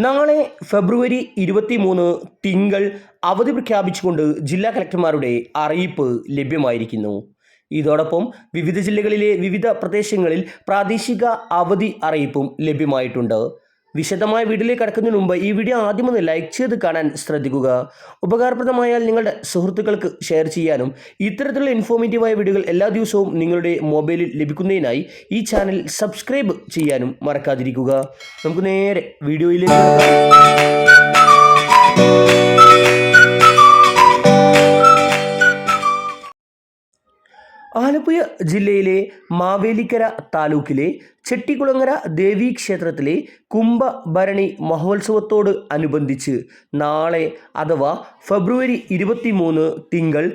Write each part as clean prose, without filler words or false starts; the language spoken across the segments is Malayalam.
നാളെ ഫെബ്രുവരി 23 തിങ്കൾ അവധി പ്രഖ്യാപിച്ചുകൊണ്ട് ജില്ലാ കളക്ടർമാരുടെ അറിയിപ്പ് ലഭ്യമായിരിക്കുന്നു. ഇതോടൊപ്പം വിവിധ ജില്ലകളിലെ വിവിധ പ്രദേശങ്ങളിൽ പ്രാദേശിക അവധി അറിയിപ്പും ലഭ്യമായിട്ടുണ്ട്. വിശദമായ വീഡിയോയിലേക്ക് കടക്കുന്നതിന് മുമ്പ് ഈ വീഡിയോ ആദ്യം ഒന്ന് ലൈക്ക് ചെയ്ത് കാണാൻ ശ്രദ്ധിക്കുക. ഉപകാരപ്രദമായാൽ നിങ്ങളുടെ സുഹൃത്തുക്കൾക്ക് ഷെയർ ചെയ്യാനും ഇത്തരത്തിലുള്ള ഇൻഫോർമേറ്റീവായ വീഡിയോകൾ എല്ലാ ദിവസവും നിങ്ങളുടെ മൊബൈലിൽ ലഭിക്കുന്നതിനായി ഈ ചാനൽ സബ്സ്ക്രൈബ് ചെയ്യാനും മറക്കാതിരിക്കുക. നമുക്ക് നേരെ വീഡിയോയിലേക്ക് ആലപ്പുഴ ജില്ലയിലെ മാവേലിക്കര താലൂക്കിലെ ചെട്ടികുളങ്ങര ദേവീക്ഷേത്രത്തിലെ കുംഭഭരണി മഹോത്സവത്തോട് അനുബന്ധിച്ച് നാളെ അഥവാ ഫെബ്രുവരി 23 തിങ്കൾ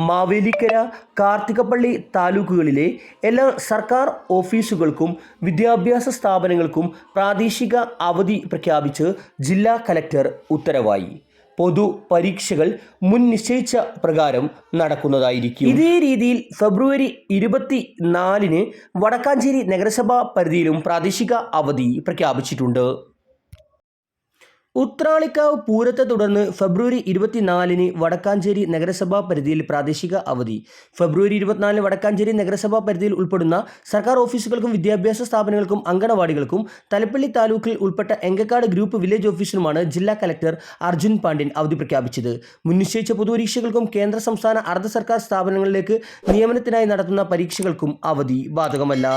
മാവേലിക്കര കാർത്തികപ്പള്ളി താലൂക്കുകളിലെ എല്ലാ സർക്കാർ ഓഫീസുകൾക്കും വിദ്യാഭ്യാസ സ്ഥാപനങ്ങൾക്കും പ്രാദേശിക അവധി പ്രഖ്യാപിച്ച് ജില്ലാ കലക്ടർ ഉത്തരവായി. പൊതു പരീക്ഷകൾ മുൻ നിശ്ചയിച്ച പ്രകാരം നടക്കുന്നതായിരിക്കും. ഇതേ രീതിയിൽ ഫെബ്രുവരി 24 വടക്കാഞ്ചേരി നഗരസഭാ പരിധിയിലും പ്രാദേശിക അവധി പ്രഖ്യാപിച്ചിട്ടുണ്ട്. ഉത്രാളിക്കാവ് പൂരത്തെ തുടർന്ന് ഫെബ്രുവരി 24 വടക്കാഞ്ചേരി നഗരസഭാ പരിധിയിൽ പ്രാദേശിക അവധി. ഫെബ്രുവരി 24 വടക്കാഞ്ചേരി നഗരസഭാ പരിധിയിൽ ഉൾപ്പെടുന്ന സർക്കാർ ഓഫീസുകൾക്കും വിദ്യാഭ്യാസ സ്ഥാപനങ്ങൾക്കും അങ്കണവാടികൾക്കും തലപ്പള്ളി താലൂക്കിൽ ഉൾപ്പെട്ട എങ്കക്കാട് ഗ്രൂപ്പ് വില്ലേജ് ഓഫീസിനുമാണ് ജില്ലാ കലക്ടർ അർജുൻ പാണ്ഡ്യൻ അവധി പ്രഖ്യാപിച്ചത്. മുൻനിശ്ചയിച്ച പൊതുപരീക്ഷകൾക്കും കേന്ദ്ര സംസ്ഥാന അർദ്ധ സർക്കാർ സ്ഥാപനങ്ങളിലേക്ക് നിയമനത്തിനായി നടത്തുന്ന പരീക്ഷകൾക്കും അവധി ബാധകമല്ല.